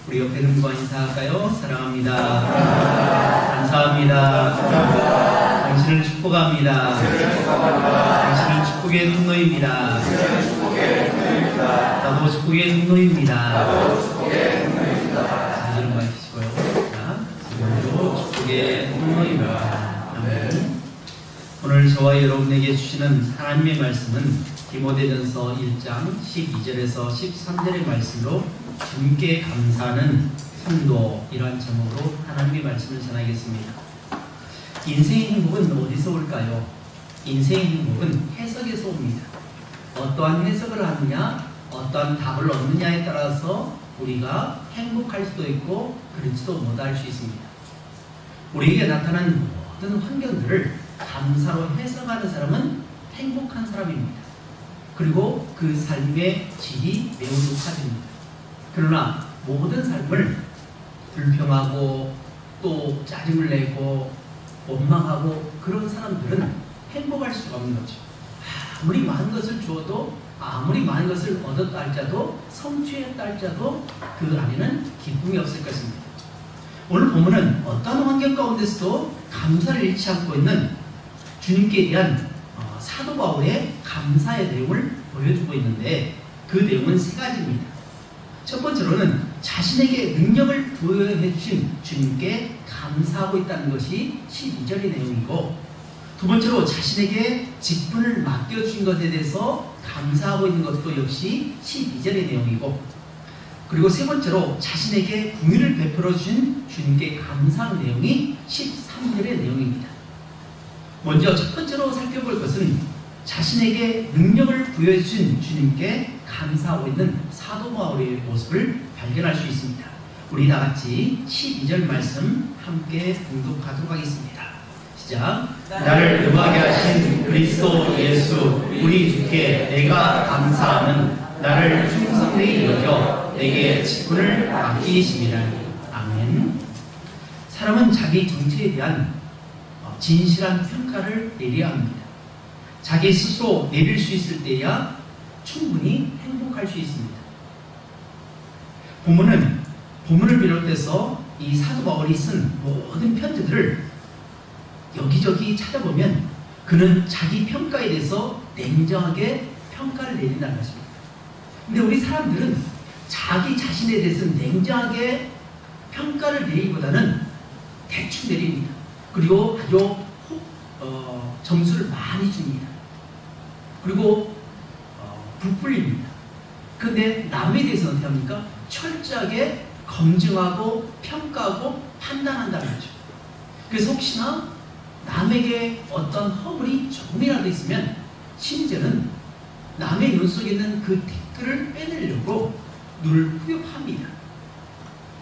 우리 옆에 분과 인사할까요? 사랑합니다. 감사합니다. 당신을 축복합니다. 당신은 축복의 통로입니다. 나도 축복의 통로입니다. 자기를 마시고요. 오늘도 축복의 통로입니다. 아멘. 오늘 저와 여러분에게 주시는 하나님의 말씀은 디모데전서 1장 12절에서 13절의 말씀으로 주님께 감사하는 성도이라는 제목으로 하나님의 말씀을 전하겠습니다. 인생의 행복은 어디서 올까요? 인생의 행복은 해석에서 옵니다. 어떠한 해석을 하느냐, 어떠한 답을 얻느냐에 따라서 우리가 행복할 수도 있고 그렇지도 못할 수 있습니다. 우리에게 나타난 모든 환경들을 감사로 해석하는 사람은 행복한 사람입니다. 그리고 그 삶의 질이 매우 높아집니다. 그러나 모든 삶을 불평하고 또 짜증을 내고 원망하고 그런 사람들은 행복할 수가 없는 거죠. 아무리 많은 것을 주어도, 아무리 많은 것을 얻었다 할지라도, 성취했다 할지라도 그 안에는 기쁨이 없을 것입니다. 오늘 본문은 어떤 환경 가운데서도 감사를 잃지 않고 있는 주님께 대한 사도 바울의 감사의 내용을 보여주고 있는데, 그 내용은 세 가지입니다. 첫 번째로는 자신에게 능력을 부여해 주신 주님께 감사하고 있다는 것이 12절의 내용이고, 두 번째로 자신에게 직분을 맡겨주신 것에 대해서 감사하고 있는 것도 역시 12절의 내용이고, 그리고 세 번째로 자신에게 공의를 베풀어 주신 주님께 감사하는 내용이 13절의 내용입니다. 먼저 첫 번째로 살펴볼 것은 자신에게 능력을 부여해 주신 주님께 감사하고 있는 사도 바울의 모습을 발견할 수 있습니다. 우리 다 같이 12절 말씀 함께 봉독하도록 하겠습니다. 시작. 나를 음하게 하신 그리스도 예수 우리 주께 내가 감사하는 나를 충성되이 여겨 내게 직분을 맡기심이라. 아멘. 사람은 자기 정체에 대한 진실한 평가를 내려야 합니다. 자기 스스로 내릴 수 있을 때야 충분히 행복할 수 있습니다. 본문을 비롯해서 이 사도 바울이 쓴 모든 편지들을 여기저기 찾아보면 그는 자기 평가에 대해서 냉정하게 평가를 내린다는 것입니다. 근데 우리 사람들은 자기 자신에 대해서 냉정하게 평가를 내리기보다는 대충 내립니다. 그리고 아주 점수를 많이 줍니다. 그리고 부풀립니다. 그런데 남에 대해서는 어떻게 합니까? 철저하게 검증하고 평가하고 판단한다는 거죠. 그래서 혹시나 남에게 어떤 허물이 조금이라도 있으면 심지어는 남의 눈 속에 있는 그 댓글을 빼내려고 눈을 후벼팝니다.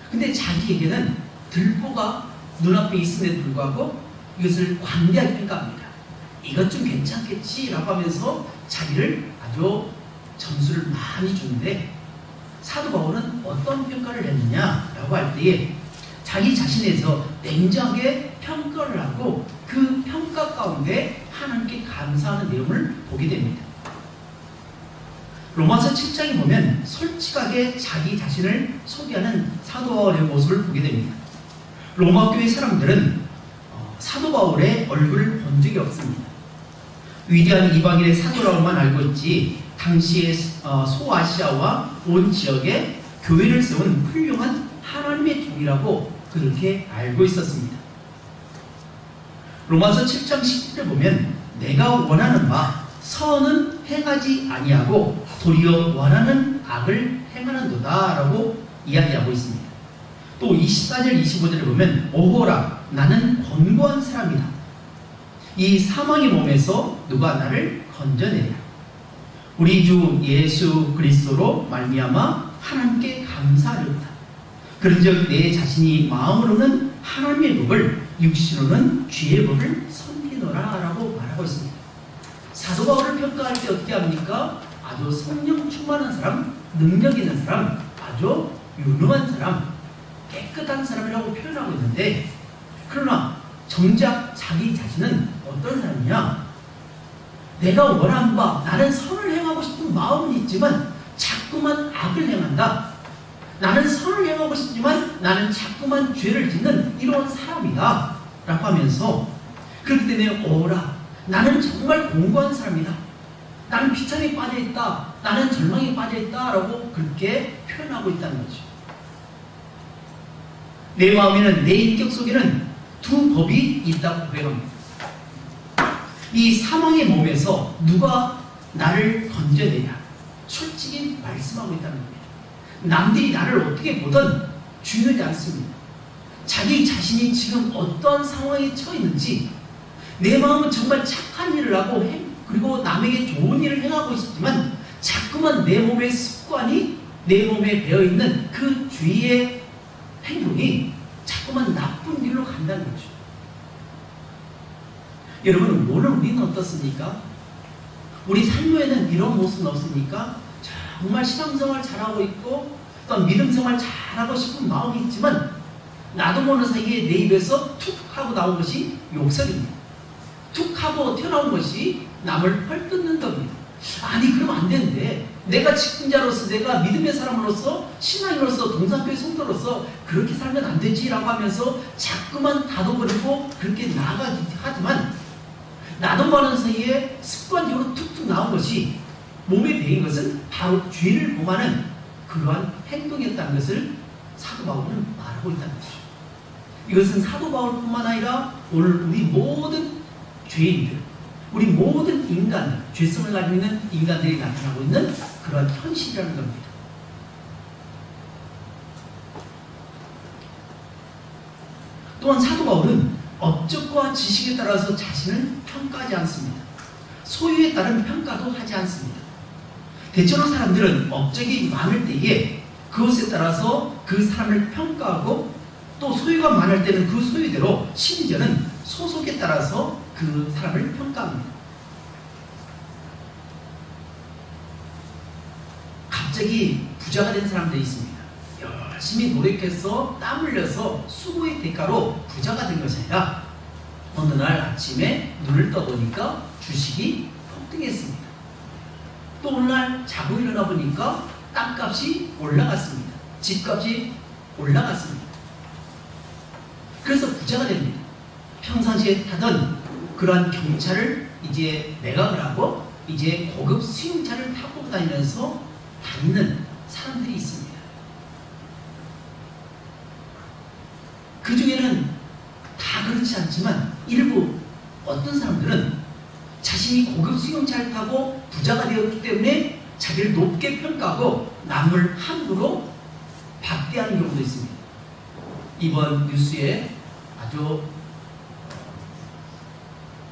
근데 자기에게는 들보가 눈앞에 있음에도 불구하고 이것을 관대하게 평가합니다. 이것 좀 괜찮겠지 라고 하면서 자기를 아주 점수를 많이 주는데, 사도 바울은 어떤 평가를 했느냐 라고 할 때에 자기 자신에서 냉정하게 평가를 하고 그 평가 가운데 하나님께 감사하는 내용을 보게 됩니다. 로마서 7장에 보면 솔직하게 자기 자신을 소개하는 사도 바울의 모습을 보게 됩니다. 로마 교회 사람들은 사도 바울의 얼굴을 본 적이 없습니다. 위대한 이방인의 사도라고만 알고 있지 당시의 소아시아와 온 지역에 교회를 세운 훌륭한 하나님의 종이라고 그렇게 알고 있었습니다. 로마서 7장 10절에 보면 내가 원하는 바 선은 행하지 아니하고 도리어 원하는 악을 행하는도다 라고 이야기하고 있습니다. 또 24절 25절에 보면 오호라 나는 권고한 사람이다. 이 사망의 몸에서 누가 나를 건져내랴. 우리 주 예수 그리스도로 말미암아 하나님께 감사하리로다. 그런즉 내 자신이 마음으로는 하나님의 법을 육신으로는 죄의 법을 섬기노라 라고 말하고 있습니다. 사도 바울을 평가할 때 어떻게 합니까? 아주 성령 충만한 사람, 능력 있는 사람, 아주 유능한 사람, 깨끗한 사람이라고 표현하고 있는데, 그러나 정작 자기 자신은 어떤 사람이냐? 내가 원하는 바 나는 선을 행하고 싶은 마음은 있지만 자꾸만 악을 행한다. 나는 선을 행하고 싶지만 나는 자꾸만 죄를 짓는 이런 사람이다 라고 하면서, 그렇기 때문에 오라, 나는 정말 공고한 사람이다, 나는 비참에 빠져있다, 나는 절망에 빠져있다 라고 그렇게 표현하고 있다는 거죠. 내 마음에는, 내 인격 속에는 두 법이 있다고 고백합니다. 이 사망의 몸에서 누가 나를 건져내냐, 솔직히 말씀하고 있다는 겁니다. 남들이 나를 어떻게 보든 중요하지 않습니다. 자기 자신이 지금 어떠한 상황에 처해 있는지, 내 마음은 정말 착한 일을 하고 그리고 남에게 좋은 일을 행하고 싶지만 자꾸만 내 몸의 습관이, 내 몸에 배어있는 그 죄의 행동이 자꾸만 나쁜 길로 간다는 거죠. 여러분, 오늘 우리는 어떻습니까? 우리 삶에는 이런 모습은 없습니까? 정말 신앙생활 잘하고 있고 또 믿음생활 잘하고 싶은 마음이 있지만 나도 모르는 사이에 내 입에서 툭 하고 나온 것이 욕설입니다. 툭 하고 튀어나온 것이 남을 헐뜯는 겁니다. 아니, 그러면 안 되는데, 내가 직분자로서, 내가 믿음의 사람으로서, 신앙인으로서, 동산교회 성도로서 그렇게 살면 안 되지라고 하면서 자꾸만 다독거리고 그렇게 나아가긴 하지만, 나도 모르는 사이에 습관적으로 툭툭 나온 것이 몸에 배인 것은 바로 죄를 범하는 그러한 행동이었다는 것을 사도 바울은 말하고 있다는 것이죠. 이것은 사도 바울뿐만 아니라 오늘 우리 모든 죄인들, 우리 모든 인간들, 죄성을 가지고 있는 인간들이 나타나고 있는 그러한 현실이라는 겁니다. 또한 사도 바울은 업적과 지식에 따라서 자신을 평가하지 않습니다. 소유에 따른 평가도 하지 않습니다. 대체로 사람들은 업적이 많을 때에 그것에 따라서 그 사람을 평가하고, 또 소유가 많을 때는 그 소유대로, 심지어는 소속에 따라서 그 사람을 평가합니다. 갑자기 부자가 된 사람들이 있습니다. 열심히 노력해서 땀 흘려서 수고의 대가로 부자가 된 것이 아니라 어느 날 아침에 눈을 떠보니까 주식이 폭등했습니다. 또 어느 날 자고 일어나 보니까 땅값이 올라갔습니다. 집값이 올라갔습니다. 그래서 부자가 됩니다. 평상시에 타던 그러한 경차를 이제 매각을 하고 이제 고급 수용차를 타고 다니면서 다니는 사람들이 있습니다. 그 중에는 다 그렇지 않지만 일부 어떤 사람들은 자신이 고급 수용차를 타고 부자가 되었기 때문에 자기를 높게 평가하고 남을 함부로 박대하는 경우도 있습니다. 이번 뉴스에 아주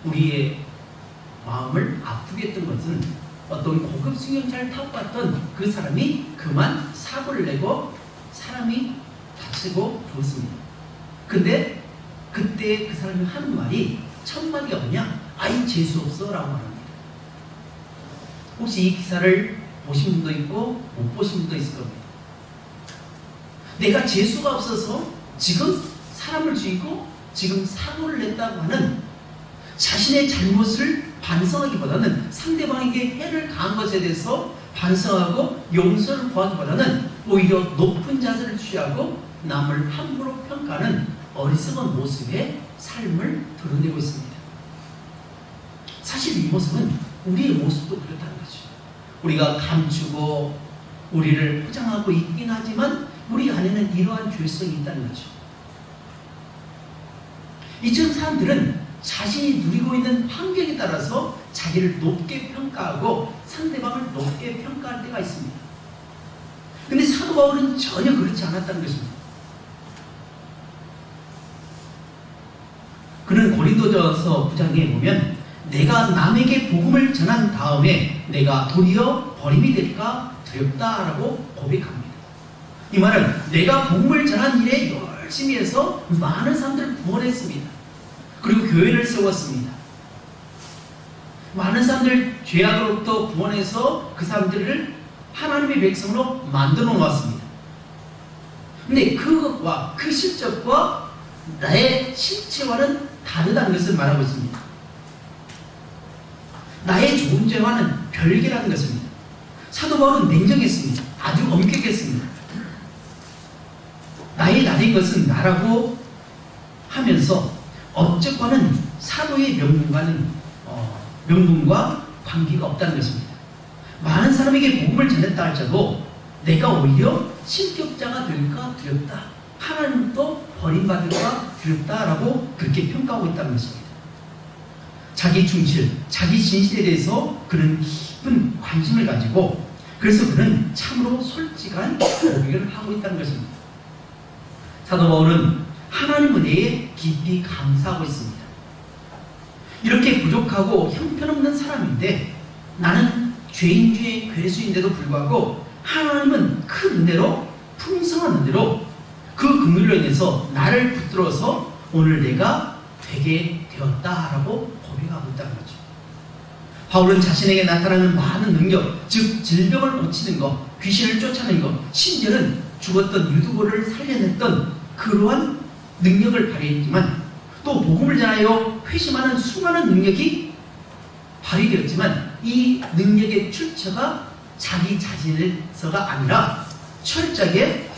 우리의 마음을 아프게 했던 것은 어떤 고급 승용차를 타고 갔던 그 사람이 그만 사고를 내고 사람이 다치고 죽었습니다. 근데 그때 그 사람이 하는 말이 첫 마디가 뭐냐? 아이 재수없어 라고 말합니다. 혹시 이 기사를 보신 분도 있고 못 보신 분도 있을 겁니다. 내가 재수가 없어서 지금 사람을 죽이고 지금 사고를 냈다고 하는, 자신의 잘못을 반성하기보다는 상대방에게 해를 가한 것에 대해서 반성하고 용서를 구하기보다는 오히려 높은 자세를 취하고 남을 함부로 평가하는 어리석은 모습의 삶을 드러내고 있습니다. 사실 이 모습은 우리의 모습도 그렇다는 거죠. 우리가 감추고 우리를 포장하고 있긴 하지만 우리 안에는 이러한 죄성이 있다는 거죠. 이처럼 사람들은 자신이 누리고 있는 환경에 따라서 자기를 높게 평가하고 상대방을 높게 평가할 때가 있습니다. 근데 사도 바울은 전혀 그렇지 않았다는 것입니다. 그는 고린도전서 9장에 보면 내가 남에게 복음을 전한 다음에 내가 도리어 버림이 될까 두렵다라고 고백합니다. 이 말은 내가 복음을 전한 일에 열심히 해서 많은 사람들을 구원했습니다. 그리고 교회를 세웠습니다. 많은 사람들 죄악으로부터 구원해서 그 사람들을 하나님의 백성으로 만들어 놓았습니다. 근데 그것과 그 실적과 나의 실체와는 다르다는 것을 말하고 있습니다. 나의 존재와는 별개라는 것입니다. 사도 바울은 냉정했습니다. 아주 엄격했습니다. 나된 것은 나라고 하면서 업적과는 사도의 명분과 관계가 없다는 것입니다. 많은 사람에게 복음을 전했다 할지라도 내가 오히려 실격자가 될까 두렵다, 하나님도 버림받을까 두렵다라고 그렇게 평가하고 있다는 것입니다. 자기 충실, 자기 진실에 대해서 그는 깊은 관심을 가지고, 그래서 그는 참으로 솔직한 고백을 하고 있다는 것입니다. 사도 바울은 하나님 은혜에 깊이 감사하고 있습니다. 이렇게 부족하고 형편없는 사람인데, 나는 죄인 중에 괴수인데도 불구하고 하나님은 큰 은혜로, 풍성한 은혜로 그 긍휼로 인해서 나를 붙들어서 오늘 내가 되게 되었다라고 고백하고 있다는 거죠. 바울은 자신에게 나타나는 많은 능력, 즉 질병을 고치는 것, 귀신을 쫓아내는 것, 심지어는 죽었던 유두고를 살려냈던 그러한 능력을 발휘했지만, 또 복음을 전하여 회심하는 수많은 능력이 발휘되었지만, 이 능력의 출처가 자기 자신에서가 아니라 철저하게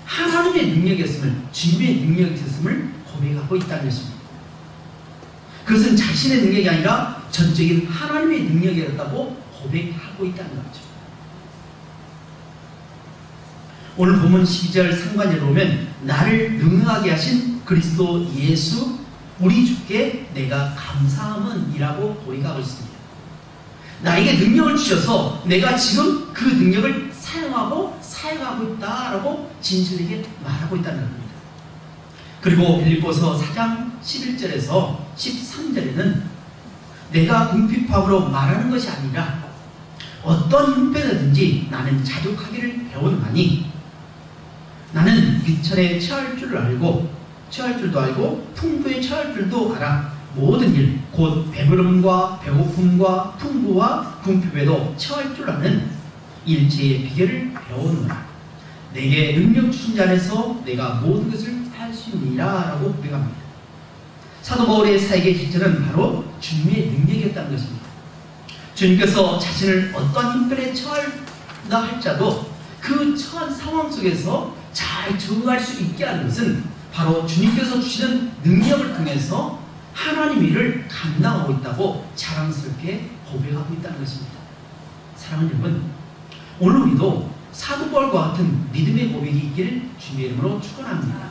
하나님의 능력이었음을, 주님의 능력이었음을 고백하고 있다는 것입니다. 그것은 자신의 능력이 아니라 전적인 하나님의 능력이었다고 고백하고 있다는 거죠. 오늘 본문 12절 상반절에 보면 나를 능하게 하신 그리스도 예수 우리 주께 내가 감사함은 이라고 고백하고 있습니다. 나에게 능력을 주셔서 내가 지금 그 능력을 사용하고 있다라고 진실에게 말하고 있다는 겁니다. 그리고 빌립보서 4장 11절에서 13절에는 내가 궁핍함으로 말하는 것이 아니라 어떤 형편이든지 나는 자족하기를 배웠나니, 나는 귀천에 처할 줄도 알고 풍부에 처할 줄도 알아. 모든 일 곧 배부름과 배고픔과 풍부와 궁핍에도 처할 줄 아는 일체의 비결을 배우노라. 내게 능력 주신 자 안에서 내가 모든 것을 할 수 있느니라 라고 고백합니다. 사도 바울의 사역의 기초는 바로 주님의 능력이었다는 것입니다. 주님께서 자신을 어떤 형편에 처한다 할지라도 그 처한 상황 속에서 잘 적응할 수 있게 하는 것은 바로 주님께서 주시는 능력을 통해서 하나님의 일을 감당하고 있다고 자랑스럽게 고백하고 있다는 것입니다. 사랑하는 여러분, 오늘 우리도 사도 바울과 같은 믿음의 고백이 있기를 주님의 이름으로 축원합니다.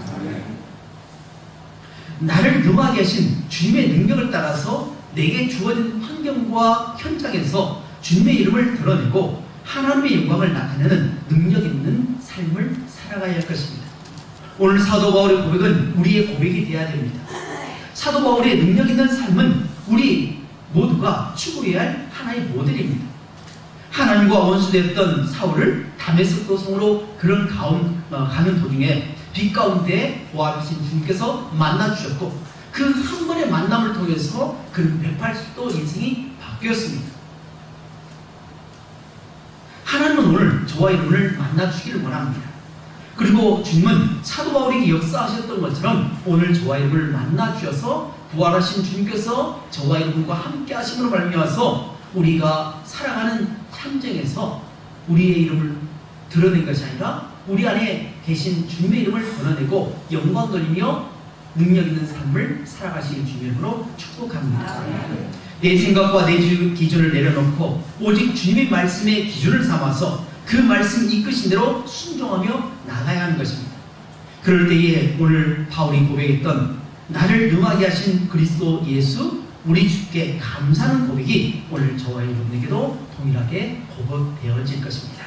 나를 능하게 하신 주님의 능력을 따라서 내게 주어진 환경과 현장에서 주님의 이름을 드러내고 하나님의 영광을 나타내는 능력 있는 삶을 살아가야 할 것입니다. 오늘 사도 바울의 고백은 우리의 고백이 되어야 됩니다. 사도 바울의 능력 있는 삶은 우리 모두가 추구해야 할 하나의 모델입니다. 하나님과 원수되었던 사울을 다메섹 성으로 가는 도중에 빛 가운데 보아하신 주님께서 만나주셨고, 그 한 번의 만남을 통해서 그는 180도 인생이 바뀌었습니다. 하나님은 오늘 저와 여러분을 만나주시기를 원합니다. 그리고 주님은 사도 바울에게 역사하셨던 것처럼 오늘 저와 여러분을 만나주셔서 부활하신 주님께서 저와 여러분과 함께 하심으로 말미암아서 우리가 살아가는 현장에서 우리의 이름을 드러낸 것이 아니라 우리 안에 계신 주님의 이름을 드러내고 영광 돌리며 능력 있는 삶을 살아가시는 주님의 이름으로 축복합니다. 내 생각과 내 기준을 내려놓고 오직 주님의 말씀의 기준을 삼아서 그 말씀 이끄신 대로 순종하며 나가야 하는 것입니다. 그럴 때에 오늘 바울이 고백했던 나를 능하게 하신 그리스도 예수 우리 주께 감사하는 고백이 오늘 저와 여러분에게도 동일하게 고백되어질 것입니다.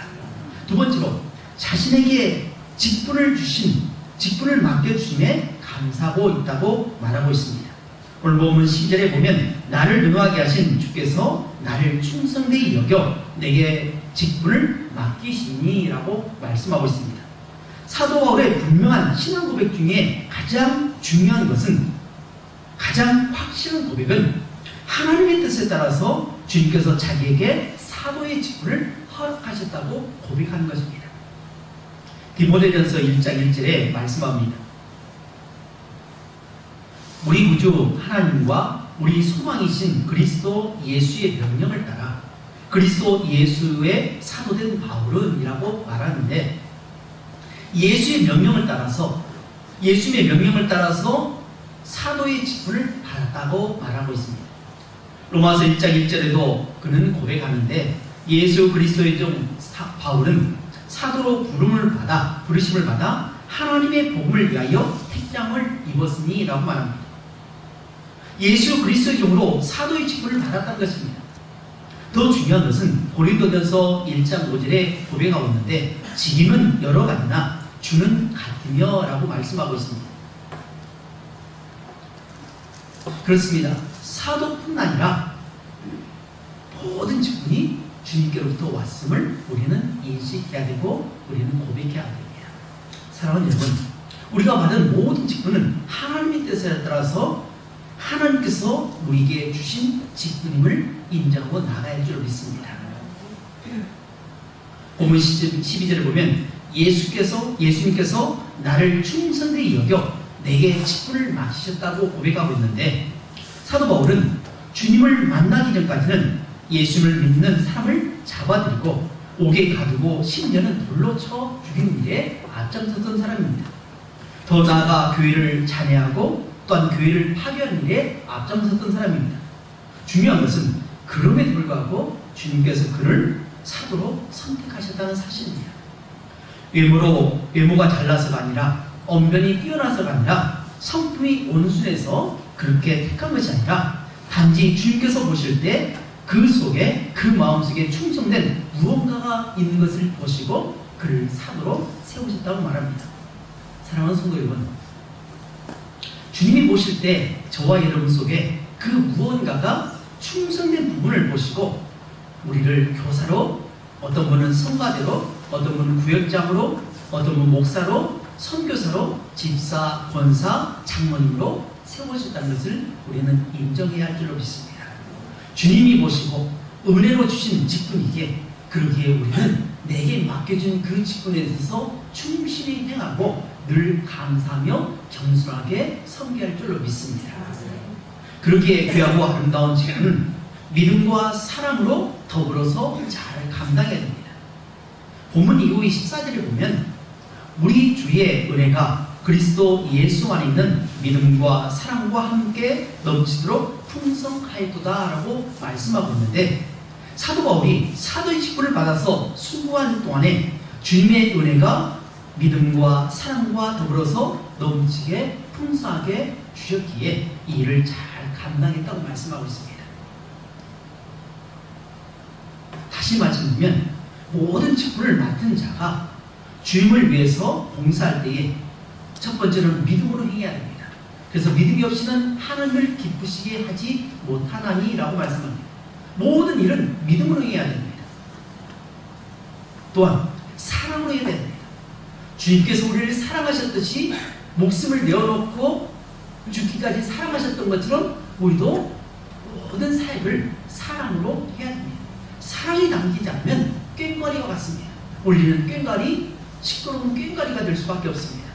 두 번째로 자신에게 직분을 맡겨주심에 감사하고 있다고 말하고 있습니다. 오늘 본문 12절에 보면 나를 능하게 하신 주께서 나를 충성되이 여겨 내게 직분을 맡기시니 라고 말씀하고 있습니다. 사도 바울의 분명한 신앙 고백 중에 가장 중요한 것은, 가장 확실한 고백은 하나님의 뜻에 따라서 주님께서 자기에게 사도의 직분을 허락하셨다고 고백하는 것입니다. 디모데전서 1장 1절에 말씀합니다. 우리 구주 하나님과 우리 소망이신 그리스도 예수의 명령을 따라 그리스도 예수의 사도된 바울은 이라고 말하는데, 예수의 명령을 따라서 예수님의 명령을 따라서 사도의 직분을 받았다고 말하고 있습니다. 로마서 1장 1절에도 그는 고백하는데 예수 그리스도의 종 바울은 사도로 부르심을 받아 하나님의 복음을 위하여 택장을 입었으니 라고 말합니다. 예수 그리스도의 종으로 사도의 직분을 받았다는 것입니다. 더 중요한 것은 고린도전서 1장 5절에 고백하고 있는데 직임은 여러 가지나 주는 같으며 라고 말씀하고 있습니다. 그렇습니다. 사도뿐 아니라 모든 직분이 주님께로부터 왔음을 우리는 인식해야 되고 우리는 고백해야 됩니다. 사랑하는 여러분, 우리가 받은 모든 직분은 하나님의 뜻에 따라서 하나님께서 우리에게 주신 직분임을 인정하고 나가야 할 줄 믿습니다. 본문 12절에 보면 예수님께서 나를 충성되이 여겨 내게 직분을 맡기셨다고 고백하고 있는데 사도 바울은 주님을 만나기 전까지는 예수를 믿는 사람을 잡아들이고 옥에 가두고 심지어는 돌로 쳐 죽이는 일에 앞장섰던 사람입니다. 더 나아가 교회를 잔해하고 또한 교회를 파괴하는 일에 앞장섰던 사람입니다. 중요한 것은 그럼에도 불구하고 주님께서 그를 사도로 선택하셨다는 사실입니다. 외모가 잘나서가 아니라 언변이 뛰어나서가 아니라 성품이 온순해서 그렇게 택한 것이 아니라 단지 주님께서 보실 때 그 속에 그 마음속에 충성된 무언가가 있는 것을 보시고 그를 사도로 세우셨다고 말합니다. 사랑하는 성도 여러분, 주님이 보실 때 저와 여러분 속에 그 무언가가 충성된 부분을 보시고 우리를 교사로, 어떤 분은 성가대로, 어떤 분은 구역장으로, 어떤 분은 목사로, 선교사로, 집사, 권사, 장모님으로 세우셨다는 것을 우리는 인정해야 할 줄로 믿습니다. 주님이 보시고 은혜로 주신 직분이기에 그러기에 우리는 내게 맡겨준 그 직분에 대해서 충실히 행하고 늘 감사하며 겸손하게 섬겨야 할 줄로 믿습니다. 그러기에 귀하고 아름다운 직분은 믿음과 사랑으로 더불어서 잘 감당해야 됩니다. 본문 이후의 14절에 보면 우리 주의 은혜가 그리스도 예수 안에 있는 믿음과 사랑과 함께 넘치도록 풍성하였도다 라고 말씀하고 있는데 사도 바울이 사도의 직분을 받아서 수고하는 동안에 주님의 은혜가 믿음과 사랑과 더불어서 넘치게 풍성하게 주셨기에 이 일을 잘 감당했다고 말씀하고 있습니다. 다시 말씀드리면 모든 직분을 맡은 자가 주님을 위해서 봉사할 때에 첫 번째는 믿음으로 행해야 됩니다. 그래서 믿음이 없이는 하나님을 기쁘시게 하지 못하나니 라고 말씀합니다. 모든 일은 믿음으로 해야 됩니다. 또한 사랑으로 해야 됩니다. 주님께서 우리를 사랑하셨듯이 목숨을 내어놓고 죽기까지 사랑하셨던 것처럼 우리도 모든 사역을 사랑으로 해야 됩니다. 사랑이 담기지 않으면 꽹과리와 같습니다. 울리는 꽹과리, 시끄러운 꽹과리가 될 수밖에 없습니다.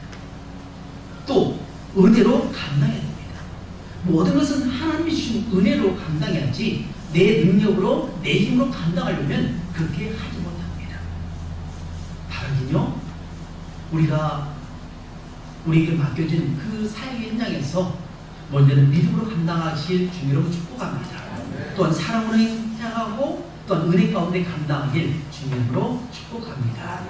또 은혜로 감당해야 됩니다. 모든 것은 하나님이 주신 은혜로 감당해야지 내 능력으로 내 힘으로 감당하려면 그렇게 하지 못합니다. 다르긴요, 우리에게 맡겨진 그 사역의 현장에서 먼저는 믿음으로 감당하실 주님으로 축복합니다. 또한 사랑으로 행하고 또한 은혜 가운데 감당하길 주님으로 축복합니다.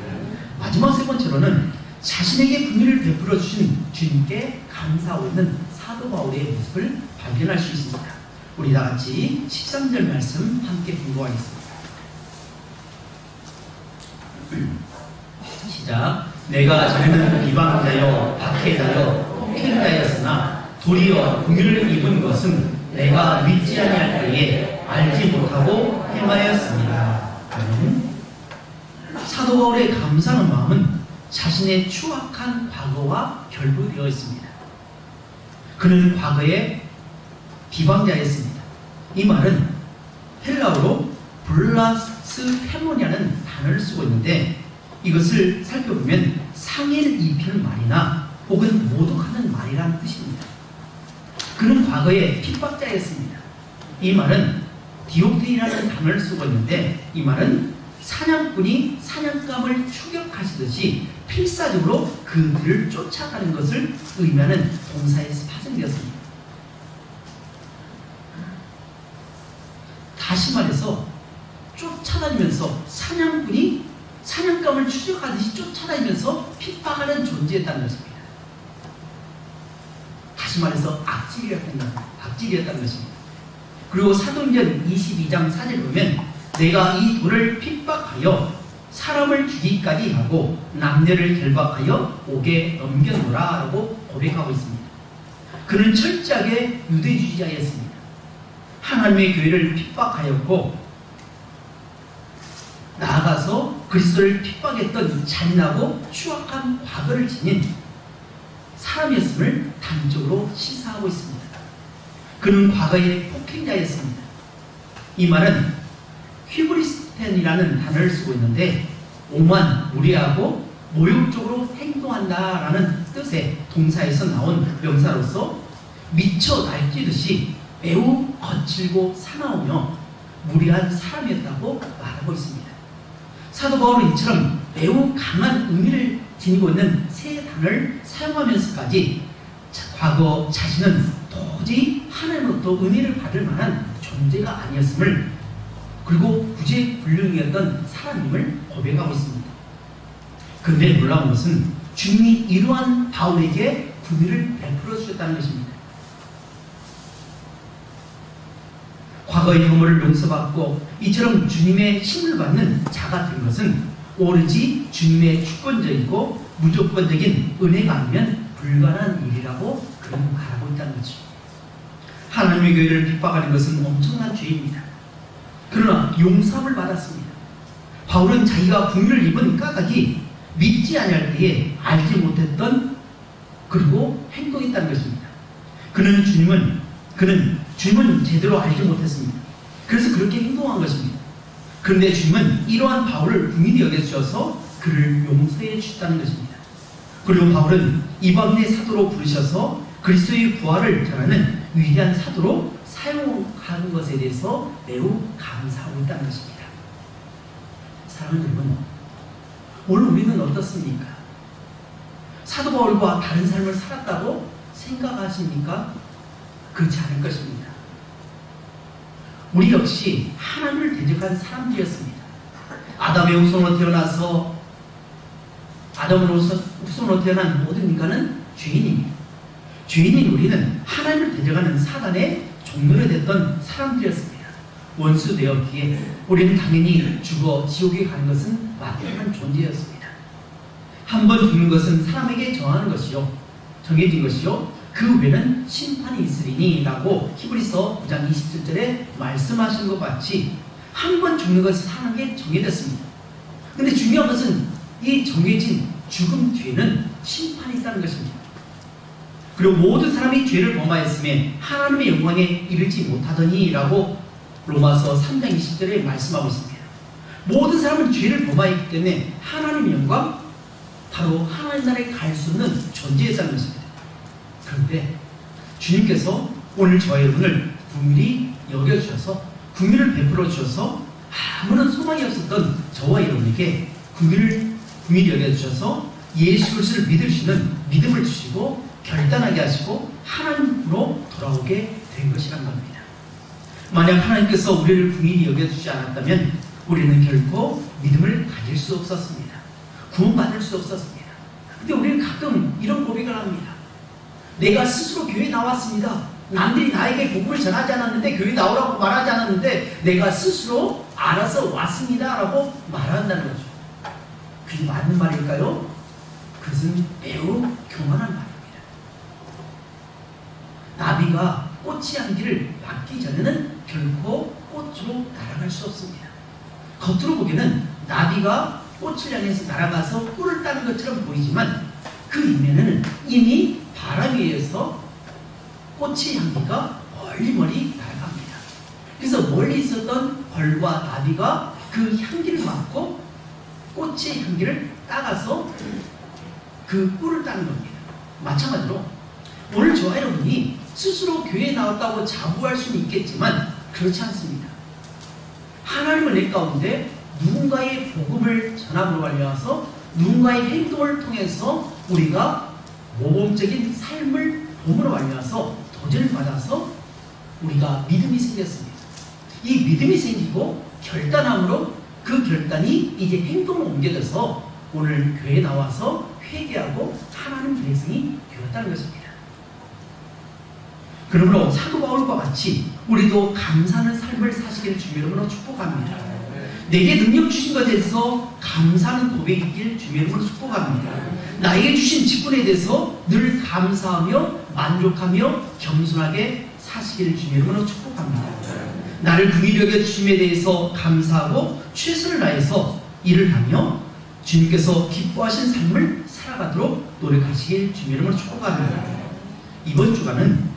마지막 세 번째로는 자신에게 긍휼을 베풀어 주신 주님께 감사하고 있는 사도 바울의 모습을 발견할 수 있습니다. 우리 다 같이 13절 말씀 함께 공부하겠습니다. 시작. 내가 전에는 비방자여 박해자여 폭행자였으나 도리어 긍휼을 입은 것은 내가 믿지 아니할 때에 알지 못하고 행하였습니다. 사도 바울의 감사하는 마음은 자신의 추악한 과거와 결부되어 있습니다. 그는 과거에 비방자였습니다. 이 말은 헬라어로 블라스페모니아는 단어를 쓰고 있는데 이것을 살펴보면 상해를 입히는 말이나 혹은 모독하는 말이라는 뜻입니다. 그는 과거에 핍박자였습니다. 이 말은 디옥테이라는 단어를 쓰고 있는데 이 말은 사냥꾼이 사냥감을 추격하시듯이 필사적으로 그들을 쫓아가는 것을 의미하는 동사에서 파생되었습니다. 다시 말해서 쫓아다니면서 사냥꾼이 사냥감을 추적하듯이 쫓아다니면서 핍박하는 존재였다는 것입니다. 다시 말해서 악질이었다는 것입니다. 그리고 사도행전 22장 4절 보면 내가 이 돌을 핍박하여 사람을 죽이기까지 하고 남녀를 결박하여 옥에 넘겨놓으라 라고 고백하고 있습니다. 그는 철저하게 유대주의자였습니다. 하나님의 교회를 핍박하였고 나아가서 그리스도를 핍박했던 잔인하고 추악한 과거를 지닌 사람이었음을 단적으로 시사하고 있습니다. 그는 과거의 폭행자였습니다. 이 말은 휘브리스텐이라는 단어를 쓰고 있는데 오만, 무례하고 모욕적으로 행동한다라는 뜻의 동사에서 나온 명사로서 미쳐 날뛰듯이 매우 거칠고 사나우며 무례한 사람이었다고 말하고 있습니다. 사도 바울은 이처럼 매우 강한 의미를 지니고 있는 세 단어를 사용하면서까지 과거 자신은 도저히 하나님으로부터 은혜를 받을 만한 존재가 아니었음을, 그리고 구제불능이었던 사람임을 고백하고 있습니다. 그런데 놀라운 것은 주님이 이러한 바울에게 긍휼을 베풀어 주셨다는 것입니다. 과거의 허물을 용서받고 이처럼 주님의 힘을 받는 자가 된 것은 오로지 주님의 주권적이고 무조건적인 은혜가 아니면 불가능한 일이라고 그는 말하고 있다는 거죠. 하나님의 교회를 핍박하는 것은 엄청난 죄입니다. 그러나 용서함을 받았습니다. 바울은 자기가 긍휼을 입은 까닭이 믿지 아니할 때에 알지 못했던 그리고 행동했다는 것입니다. 그는 주님은 제대로 알지 못했습니다. 그래서 그렇게 행동한 것입니다. 그런데 주님은 이러한 바울을 긍휼히 여겨주셔서 그를 용서해 주셨다는 것입니다. 그리고 바울은 이방인의 사도로 부르셔서 그리스도의 부활을 전하는 위대한 사도로 사용하는 것에 대해서 매우 감사하고 있다는 것입니다. 사랑하는 여러분, 오늘 우리는 어떻습니까? 사도 바울과 다른 삶을 살았다고 생각하십니까? 그렇지 않을 것입니다. 우리 역시 하나님을 대적한 사람들이었습니다. 아담의 후손으로 태어난 모든 인간은 죄인입니다. 죄인인 우리는 하나님을 대적하는 사단의 종로가 됐던 사람들이었습니다. 원수 되었기에 우리는 당연히 죽어 지옥에 가는 것은 마땅한 존재였습니다. 한 번 죽는 것은 사람에게 정해진 것이요 그 외에는 심판이 있으리니 라고 히브리서 9장 27절에 말씀하신 것 같이 한 번 죽는 것은 사람에게 정해졌습니다. 그런데 중요한 것은 이 정해진 죽음 뒤에는 심판이 있다는 것입니다. 그리고 모든 사람이 죄를 범하였음에 하나님의 영광에 이르지 못하더니 라고 로마서 3장 20절에 말씀하고 있습니다. 모든 사람은 죄를 범하였기 때문에 하나님의 영광, 바로 하나님 나라에 갈 수 없는 존재였다는 것입니다. 그런데 주님께서 오늘 저와 여러분을 긍휼히 여겨주셔서 긍휼을 베풀어 주셔서 아무런 소망이 없었던 저와 여러분에게 긍휼히 여겨주셔서 예수 그리스도를 믿을 수 있는 믿음을 주시고 결단하게 하시고 하나님으로 돌아오게 된 것이란 겁니다. 만약 하나님께서 우리를 긍휼히 여겨주지 않았다면 우리는 결코 믿음을 가질 수 없었습니다. 구원받을 수 없었습니다. 근데 우리는 가끔 이런 고백을 합니다. 내가 스스로 교회에 나왔습니다. 남들이 나에게 복음을 전하지 않았는데, 교회 나오라고 말하지 않았는데 내가 스스로 알아서 왔습니다 라고 말한다는 거죠. 그게 맞는 말일까요? 그것은 매우 교만한 말입니다. 나비가 꽃의 향기를 맡기 전에는 결코 꽃으로 날아갈 수 없습니다. 겉으로 보기에는 나비가 꽃을 향해서 날아가서 꿀을 따는 것처럼 보이지만 그 이면에는 이미 바람에 의해서 꽃의 향기가 멀리 날아갑니다. 그래서 멀리 있었던 벌과 나비가 그 향기를 맡고 꽃의 향기를 따가서 그 꿀을 따는 겁니다. 마찬가지로 오늘 저와 여러분이 스스로 교회에 나왔다고 자부할 수는 있겠지만 그렇지 않습니다. 하나님은 내 가운데 누군가의 복음을 전함으로 말미암아서 누군가의 행동을 통해서 우리가 모범적인 삶을 봄으로 말미암아서 도전을 받아서 우리가 믿음이 생겼습니다. 이 믿음이 생기고 결단함으로 그 결단이 이제 행동으로 옮겨져서 오늘 교회에 나와서 회개하고 하나님 백성이 되었다는 것입니다. 그러므로 사도 바울과 같이 우리도 감사하는 삶을 사시기를 주님의 이름으로 축복합니다. 내게 능력 주신 것에 대해서 감사하는 고백이 있기를 주님의 이름으로 축복합니다. 나에게 주신 직분에 대해서 늘 감사하며 만족하며 겸손하게 사시기를 주님의 이름으로 축복합니다. 나를 긍휼히 여겨 주심에 대해서 감사하고 최선을 다해서 일을 하며 주님께서 기뻐하신 삶을 살아가도록 노력하시길 주님의 이름으로 축복합니다. 이번 주간은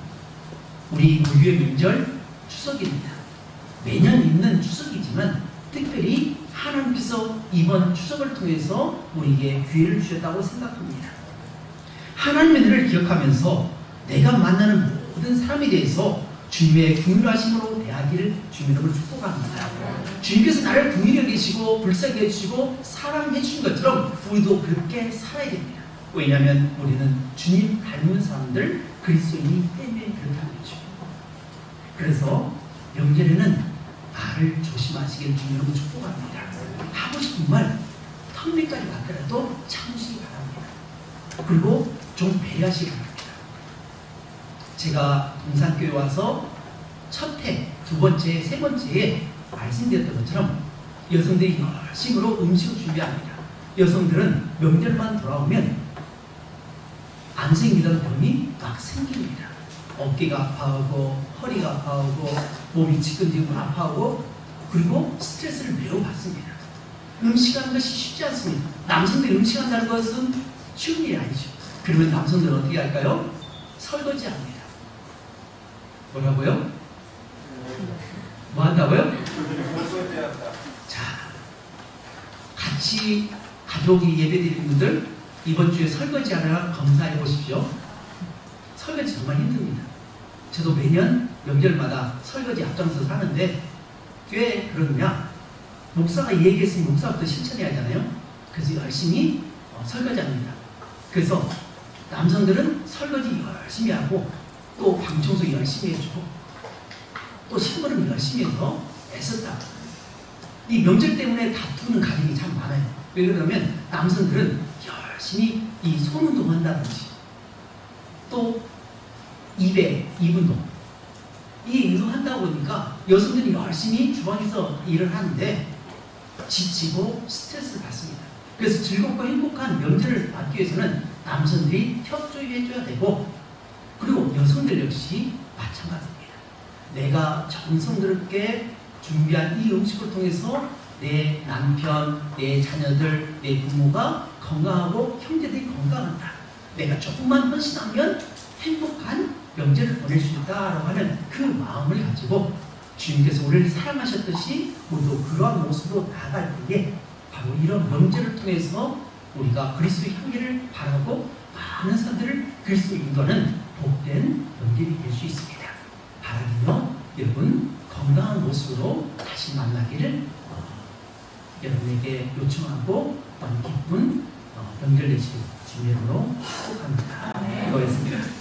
우리 무교의 명절 추석입니다. 매년 있는 추석이지만 특별히 하나님께서 이번 추석을 통해서 우리에게 기회를 주셨다고 생각합니다. 하나님의 은혜를 기억하면서 내가 만나는 모든 사람에 대해서 주님의 긍휼하심으로 대하기를 주님으로 축복합니다. 주님께서 나를 긍휼히 여기시고 불쌍히 해주시고 사랑해 주신 것처럼 우리도 그렇게 살아야 됩니다. 왜냐하면 우리는 주님 닮은 사람들, 그리스도인이 때문에 그렇다는 거죠. 그래서 명절에는 말을 조심하시길 주님으로 축복합니다. 하고 싶은 말 턱밑까지 갔더라도 참으시기 바랍니다. 그리고 좀 배려하시기 바랍니다. 제가 동산교회 와서 첫 해, 두 번째, 세 번째에 말씀드렸던 것처럼 여성들이 열심으로 음식을 준비합니다. 여성들은 명절만 돌아오면 안 생기던 병이 막 생깁니다. 어깨가 아파하고 허리가 아파하고 몸이 지끈지근 아파하고 그리고 스트레스를 매우 받습니다. 음식하는 것이 쉽지 않습니다. 남성들이 음식한다는 것은 쉬운 일이 아니죠. 그러면 남성들은 어떻게 할까요? 설거지합니다. 뭐라고요? 뭐 한다고요? 자, 같이 가족이 예배드리는 분들 이번 주에 설거지 하나 검사해 보십시오. 설거지 정말 힘듭니다. 저도 매년 명절마다 설거지 앞장서서 하는데 왜 그러느냐? 목사가 얘기했으면 목사부터 실천해야 하잖아요. 그래서 열심히 설거지합니다. 그래서 남성들은 설거지 열심히 하고 또 방청소 열심히 해주고 또 신부는 열심히 해서 애썼다. 이 명절 때문에 다투는 가정이 참 많아요. 왜 그러냐면 남성들은 열심히 이 손운동 한다든지 또 입에 입운동 이 운동한다 보니까 여성들이 열심히 주방에서 일을 하는데 지치고 스트레스를 받습니다. 그래서 즐겁고 행복한 명절을 맞기 위해서는 남성들이 협조해줘야 되고 그리고 여성들 역시 마찬가지입니다. 내가 정성스럽게 준비한 이 음식을 통해서 내 남편, 내 자녀들, 내 부모가 건강하고 형제들이 건강한다. 내가 조금만 헌신하면 행복한 명절을 보낼 수 있다라고 하는 그 마음을 가지고 주님께서 우리를 사랑하셨듯이 우리도 그러한 모습으로 나아갈 때에 바로 이런 명절을 통해서 우리가 그리스도의 향기를 바라고 많은 사람들을 그리스도로 인도하는 복된 명절이 될 수 있습니다. 바라기며 여러분 건강한 모습으로 다시 만나기를 여러분에게 요청하고 기쁜 명절 되시길 주님으로 축복합니다. 이거였습니다.